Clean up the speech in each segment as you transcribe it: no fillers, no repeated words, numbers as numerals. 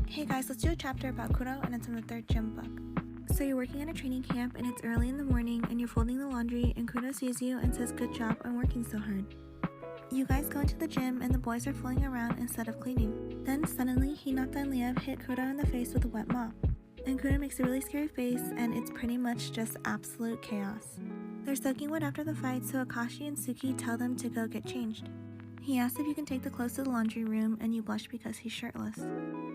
Hey guys, let's do a chapter about Kuro and it's in the 3rd gym book. So you're working at a training camp and it's early in the morning and you're folding the laundry and Kuro sees you and says, "Good job, I'm working so hard." You guys go into the gym and the boys are fooling around instead of cleaning. Then suddenly Hinata and Liev hit Kuro in the face with a wet mop. And Kuro makes a really scary face and it's pretty much just absolute chaos. They're soaking wet after the fight, so Akashi and Suki tell them to go get changed. He asks if you can take the clothes to the laundry room and you blush because he's shirtless.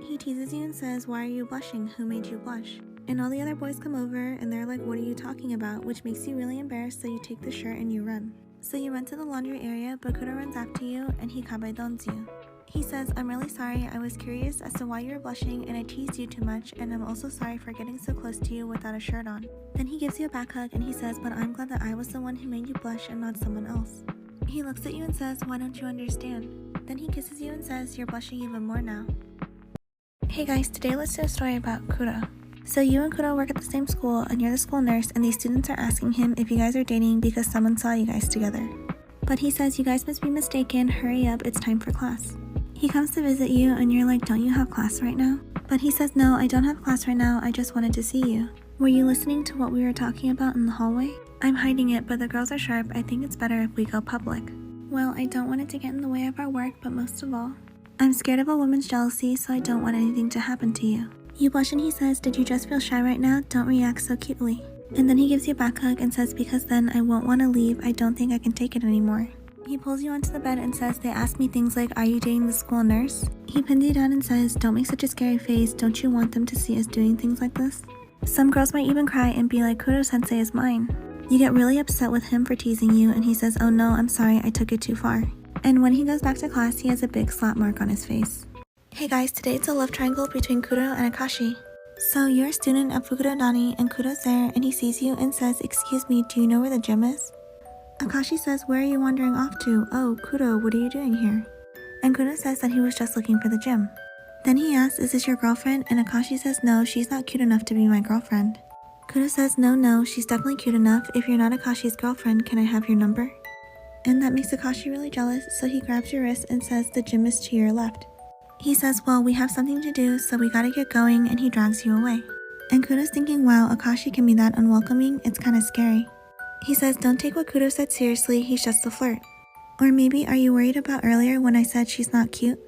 He teases you and says, "Why are you blushing? Who made you blush?" And all the other boys come over and they're like, "What are you talking about?" Which makes you really embarrassed, so you take the shirt and you run. So you run to the laundry area, but Kuro runs after you and he kabaidons you. He says, "I'm really sorry, I was curious as to why you were blushing and I teased you too much, and I'm also sorry for getting so close to you without a shirt on." Then he gives you a back hug and he says, "But I'm glad that I was the one who made you blush and not someone else." He looks at you and says, "Why don't you understand?" Then he kisses you and says, "You're blushing even more now." Hey guys, today let's do a story about Kuro. So you and Kuro work at the same school and you're the school nurse, and these students are asking him if you guys are dating because someone saw you guys together. But he says, "You guys must be mistaken, hurry up, it's time for class." He comes to visit you and you're like, "Don't you have class right now?" But he says, "No, I don't have class right now, I just wanted to see you. Were you listening to what we were talking about in the hallway? I'm hiding it, but the girls are sharp, I think it's better if we go public." Well, I don't want it to get in the way of our work, but most of all, I'm scared of a woman's jealousy, so I don't want anything to happen to you. You blush and he says, "Did you just feel shy right now? Don't react so cutely." And then he gives you a back hug and says, "Because then I won't want to leave, I don't think I can take it anymore." He pulls you onto the bed and says, "They ask me things like, are you dating the school nurse?" He pins you down and says, "Don't make such a scary face, don't you want them to see us doing things like this?" Some girls might even cry and be like, "Kuro-sensei is mine." You get really upset with him for teasing you and he says, "Oh no, I'm sorry, I took it too far." And when he goes back to class, he has a big slap mark on his face. Hey guys, today it's a love triangle between Kuro and Akashi. So you're a student at Fukurodani and Kuro's there and he sees you and says, "Excuse me, do you know where the gym is?" Akashi says, "Where are you wandering off to? Oh, Kuro, what are you doing here?" And Kuro says that he was just looking for the gym. Then he asks, "Is this your girlfriend?" And Akashi says, "No, she's not cute enough to be my girlfriend." Kuro says, No, she's definitely cute enough. If you're not Akashi's girlfriend, can I have your number?" And that makes Akashi really jealous, so he grabs your wrist and says, "The gym is to your left." He says, "Well, we have something to do, so we gotta get going," and he drags you away. And Kuro's thinking, wow, Akashi can be that unwelcoming, it's kinda scary. He says, "Don't take what Kuro said seriously, he's just a flirt." Or maybe, "Are you worried about earlier when I said she's not cute?"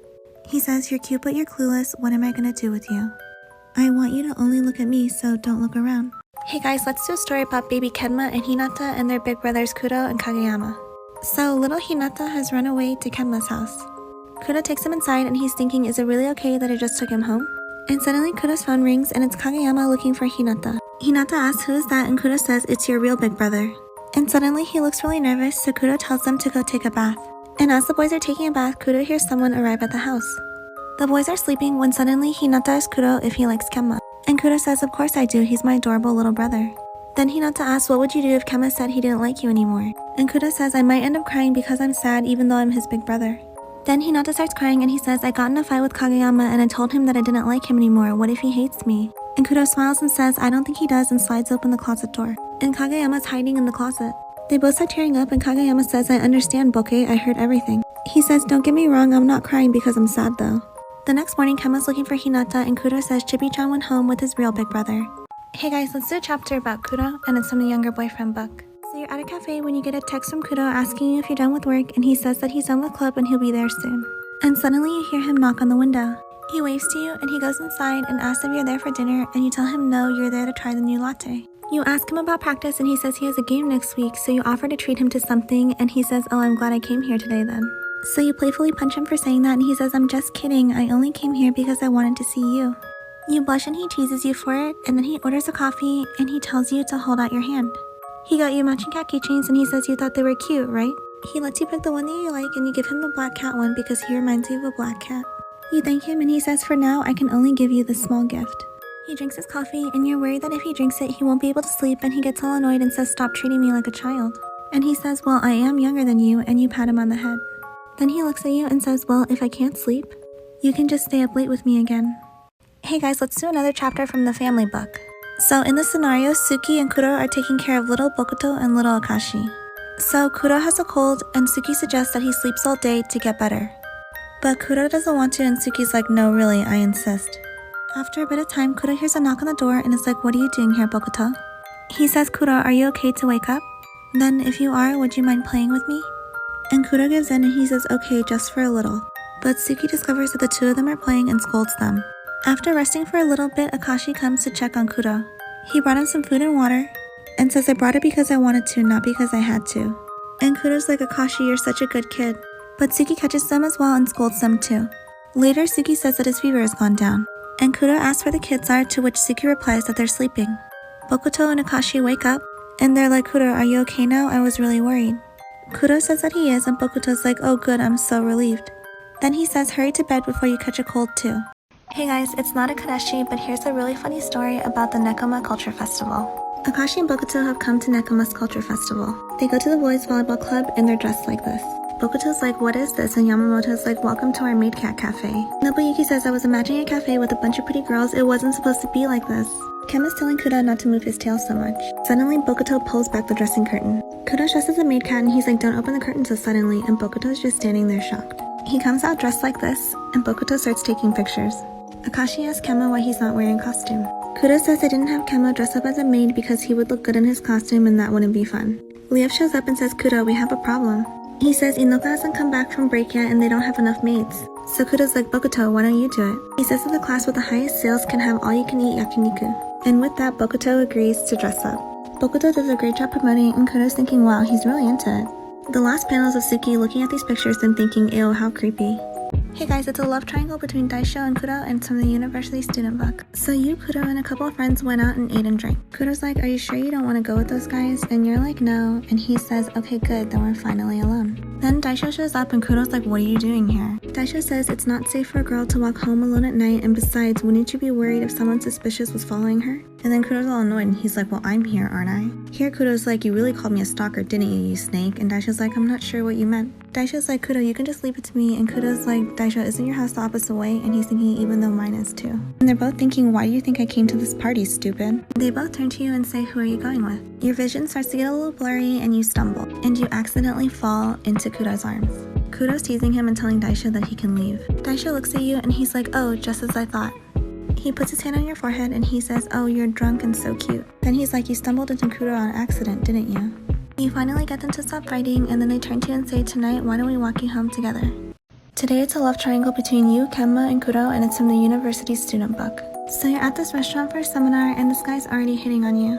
He says, "You're cute but you're clueless, what am I gonna do with you? I want you to only look at me, so don't look around." Hey guys, let's do a story about baby Kenma and Hinata and their big brothers Kuro and Kageyama. So little Hinata has run away to Kenma's house. Kuro takes him inside and he's thinking, is it really okay that I just took him home? And suddenly Kuro's phone rings and it's Kageyama looking for Hinata. Hinata asks, "Who is that?" And Kuro says, "It's your real big brother." And suddenly he looks really nervous, so Kuro tells them to go take a bath. And as the boys are taking a bath, Kuro hears someone arrive at the house. The boys are sleeping when suddenly Hinata asks Kuro if he likes Kenma. And Kuro says, "Of course I do, he's my adorable little brother." Then Hinata asks, "What would you do if Kenma said he didn't like you anymore?" And Kuro says, "I might end up crying because I'm sad even though I'm his big brother." Then Hinata starts crying and he says, "I got in a fight with Kageyama and I told him that I didn't like him anymore, what if he hates me?" And Kuro smiles and says, "I don't think he does," and slides open the closet door. And Kageyama's hiding in the closet. They both start tearing up and Kageyama says, "I understand, Bokeh, I heard everything." He says, "Don't get me wrong, I'm not crying because I'm sad though." The next morning, Kenma's looking for Hinata and Kuro says Chibi-chan went home with his real big brother. Hey guys, let's do a chapter about Kuro and it's from the younger boyfriend book. So you're at a cafe when you get a text from Kuro asking you if you're done with work, and he says that he's done with club and he'll be there soon. And suddenly you hear him knock on the window. He waves to you and he goes inside and asks if you're there for dinner, and you tell him no, you're there to try the new latte. You ask him about practice and he says he has a game next week, so you offer to treat him to something and he says, "Oh, I'm glad I came here today then." So you playfully punch him for saying that and he says, "I'm just kidding, I only came here because I wanted to see you." You blush and he teases you for it, and then he orders a coffee and he tells you to hold out your hand. He got you matching cat keychains and he says you thought they were cute, right? He lets you pick the one that you like and you give him the black cat one because he reminds you of a black cat. You thank him and he says, "For now, I can only give you this small gift." He drinks his coffee and you're worried that if he drinks it, he won't be able to sleep, and he gets all annoyed and says, "Stop treating me like a child." And he says, "Well, I am younger than you," and you pat him on the head. Then he looks at you and says, "Well, if I can't sleep, you can just stay up late with me again." Hey guys, let's do another chapter from the family book. So in this scenario, Suki and Kuro are taking care of little Bokuto and little Akashi. So Kuro has a cold and Suki suggests that he sleeps all day to get better. But Kuro doesn't want to and Suki's like, "No, really, I insist." After a bit of time, Kuro hears a knock on the door and is like, "What are you doing here, Bokuto?" He says, "Kuro, are you okay to wake up? Then if you are, would you mind playing with me?" And Kuro gives in and he says, "Okay, just for a little." But Suki discovers that the two of them are playing and scolds them. After resting for a little bit, Akashi comes to check on Kuro. He brought him some food and water and says, "I brought it because I wanted to, not because I had to." And Kuro's like, "Akashi, you're such a good kid." But Suki catches them as well and scolds them too. Later, Suki says that his fever has gone down. And Kuro asks where the kids are, to which Suki replies that they're sleeping. Bokuto and Akashi wake up and they're like, "Kuro, are you okay now? I was really worried." Kuro says that he is and Bokuto's like, "Oh good, I'm so relieved." Then he says, "Hurry to bed before you catch a cold too." Hey guys, it's not a Kareshi, but here's a really funny story about the Nekoma Culture Festival. Akashi and Bokuto have come to Nekoma's Culture Festival. They go to the boys' volleyball club and they're dressed like this. Bokuto's like, "What is this?" And Yamamoto's like, "Welcome to our maid cat cafe." Nobuyuki says, "I was imagining a cafe with a bunch of pretty girls. It wasn't supposed to be like this." Kem is telling Kuro not to move his tail so much. Suddenly, Bokuto pulls back the dressing curtain. Kuro dresses the maid cat and he's like, "Don't open the curtain so suddenly," and Bokuto's just standing there shocked. He comes out dressed like this, and Bokuto starts taking pictures. Akashi asks Kemo why he's not wearing costume. Kuro says they didn't have Kemo dress up as a maid because he would look good in his costume and that wouldn't be fun. Leif shows up and says, "Kuro, we have a problem." He says Inoka hasn't come back from break yet and they don't have enough maids. So Kuro's like, "Bokuto, why don't you do it?" He says that the class with the highest sales can have all-you-can-eat yakiniku. And with that, Bokuto agrees to dress up. Bokuto does a great job promoting and Kuro's thinking, wow, he's really into it. The last panel is of Suki looking at these pictures and thinking, ew, how creepy. Hey guys, it's a love triangle between Daisho and Kuro and it's from the university student book. So you, Kuro, and a couple of friends went out and ate and drank. Kuro's like, "Are you sure you don't want to go with those guys?" And you're like, "No." And he says, "Okay, good, then we're finally alone." Then Daisho shows up and Kuro's like, "What are you doing here?" Daisho says it's not safe for a girl to walk home alone at night, and besides, wouldn't you be worried if someone suspicious was following her? And then Kuro's all annoyed and he's like, "Well, I'm here, aren't I?" Here Kuro's like, "You really called me a stalker, didn't you, you snake?" And Daisho's like, "I'm not sure what you meant." Daisho's like, "Kuro, you can just leave it to me." And Kuro's like, "Daisho, isn't your house the opposite way?" And he's thinking, even though mine is too. And they're both thinking, "Why do you think I came to this party, stupid?" They both turn to you and say, "Who are you going with?" Your vision starts to get a little blurry and you stumble. And you accidentally fall into Kuro's arms. Kuro's teasing him and telling Daisho that he can leave. Daisho looks at you and he's like, "Oh, just as I thought." He puts his hand on your forehead and he says, "Oh, you're drunk and so cute." Then he's like, "You stumbled into Kuro on accident, didn't you?" You finally get them to stop fighting and then they turn to you and say, "Tonight, why don't we walk you home together?" Today it's a love triangle between you, Kenma, and Kuro and it's from the university student book. So you're at this restaurant for a seminar and this guy's already hitting on you.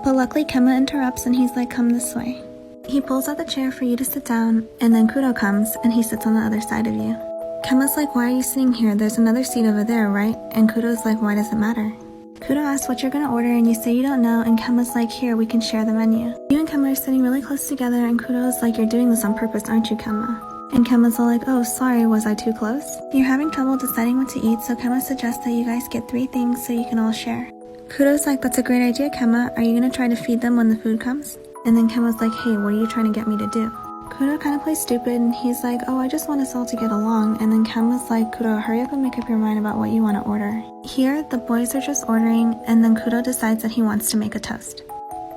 But luckily Kenma interrupts and he's like, "Come this way." He pulls out the chair for you to sit down and then Kuro comes and he sits on the other side of you. Kenma's like, "Why are you sitting here? There's another seat over there, right?" And Kuro's like, "Why does it matter?" Kuro asks what you're gonna order and you say you don't know and Kenma's like, "Here, we can share the menu." You and Kenma are sitting really close together and Kuro's like, "You're doing this on purpose, aren't you, Kenma?" And Kenma's all like, "Oh, sorry, was I too close?" You're having trouble deciding what to eat, so Kenma suggests that you guys get 3 things so you can all share. Kuro's like, "That's a great idea, Kenma. Are you gonna try to feed them when the food comes?" And then Kenma's like, "Hey, what are you trying to get me to do?" Kuro kind of plays stupid and he's like, "Oh, I just want us all to get along." And then Kenma's like, "Kuro, hurry up and make up your mind about what you want to order." Here, the boys are just ordering and then Kuro decides that he wants to make a toast.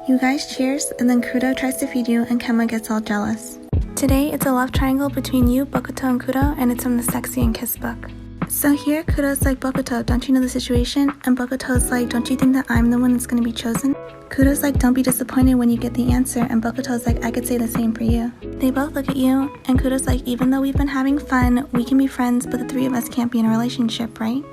You guys cheers and then Kuro tries to feed you and Kenma gets all jealous. Today, it's a love triangle between you, Bokuto, and Kuro, and it's from the Sexy and Kiss book. So here, Kuro's like, "Bokuto, don't you know the situation?" And Bokuto's like, "Don't you think that I'm the one that's going to be chosen?" Kuro's like, "Don't be disappointed when you get the answer," and Bokuto's like, "I could say the same for you." They both look at you, and Kuro's like, "Even though we've been having fun, we can be friends, but the 3 of us can't be in a relationship, right?"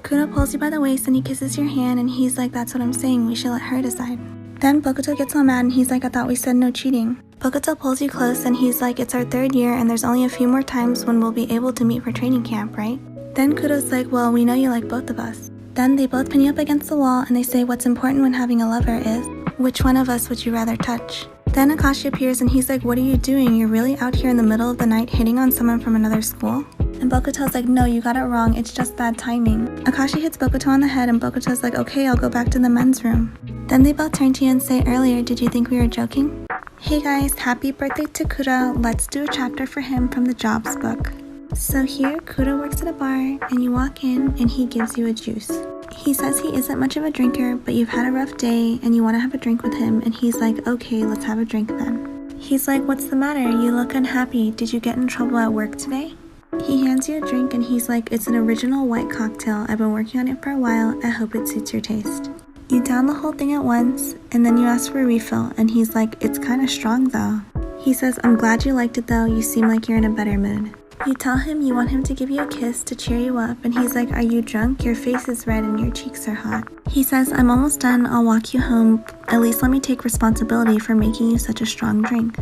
Kuro pulls you by the waist and he kisses your hand, and he's like, "That's what I'm saying, we should let her decide." Then Bokuto gets all mad and he's like, "I thought we said no cheating." Bokuto pulls you close and he's like, "It's our 3rd year and there's only a few more times when we'll be able to meet for training camp, right?" Then Kuro's like, "Well, we know you like both of us." Then they both pin you up against the wall and they say what's important when having a lover is, which one of us would you rather touch? Then Akashi appears and he's like, "What are you doing? You're really out here in the middle of the night hitting on someone from another school?" And Bokuto's like, "No, you got it wrong, it's just bad timing." Akashi hits Bokuto on the head and Bokuto's like, "Okay, I'll go back to the men's room." Then they both turn to you and say, "Earlier, did you think we were joking?" Hey guys, happy birthday to Kuro. Let's do a chapter for him from the jobs book. So here, Kuro works at a bar and you walk in and he gives you a juice. He says he isn't much of a drinker, but you've had a rough day and you want to have a drink with him and he's like, "Okay, let's have a drink then." He's like, "What's the matter? You look unhappy. Did you get in trouble at work today?" He hands you a drink and he's like, it's an original white cocktail. I've been working on it for a while. I hope it suits your taste. You down the whole thing at once and then you ask for a refill and he's like, it's kind of strong though. He says, I'm glad you liked it though. You seem like you're in a better mood. You tell him you want him to give you a kiss to cheer you up and he's like, are you drunk? Your face is red and your cheeks are hot. He says, I'm almost done. I'll walk you home. At least let me take responsibility for making you such a strong drink.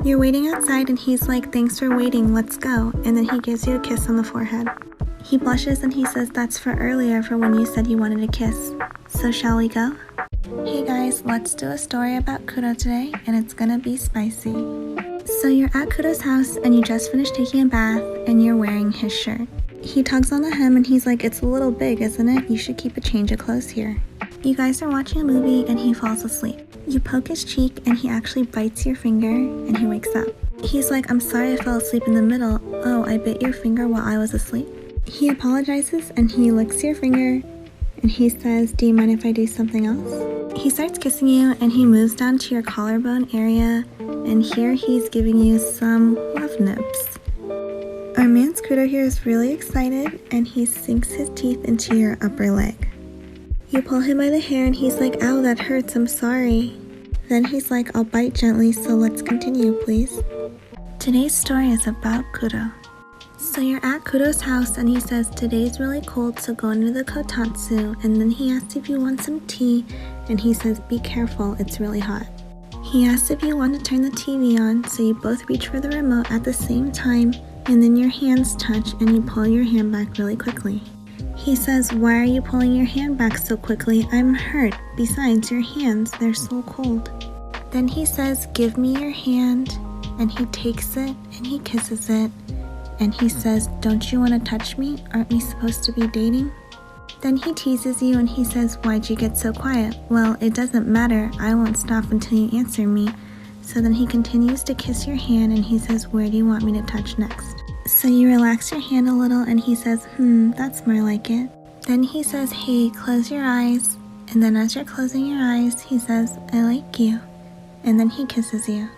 You're waiting outside and he's like, thanks for waiting, let's go. And then he gives you a kiss on the forehead. He blushes and he says, that's for earlier for when you said you wanted a kiss. So shall we go? Hey guys, let's do a story about Kuro today and it's gonna be spicy. So you're at Kuro's house and you just finished taking a bath and you're wearing his shirt. He tugs on the hem and he's like, it's a little big, isn't it? You should keep a change of clothes here. You guys are watching a movie and he falls asleep. You poke his cheek and he actually bites your finger and he wakes up. He's like, I'm sorry I fell asleep in the middle. Oh, I bit your finger while I was asleep. He apologizes and he licks your finger and he says, do you mind if I do something else? He starts kissing you and he moves down to your collarbone area and here he's giving you some love nips. Our man's Kuro here is really excited and he sinks his teeth into your upper leg. You pull him by the hair and he's like, ow, that hurts, I'm sorry. Then he's like, I'll bite gently, so let's continue, please. Today's story is about Kuro. So you're at Kuro's house and he says, today's really cold, so go into the kotatsu. And then he asks if you want some tea and he says, be careful, it's really hot. He asks if you want to turn the TV on, so you both reach for the remote at the same time and then your hands touch and you pull your hand back really quickly. He says, why are you pulling your hand back so quickly? I'm hurt. Besides, your hands, they're so cold. Then he says, give me your hand. And he takes it and he kisses it. And he says, don't you want to touch me? Aren't we supposed to be dating? Then he teases you and he says, why'd you get so quiet? Well, it doesn't matter. I won't stop until you answer me. So then he continues to kiss your hand and he says, where do you want me to touch next? So you relax your hand a little and he says, that's more like it. Then he says, hey, close your eyes. And then as you're closing your eyes, he says, I like you. And then he kisses you.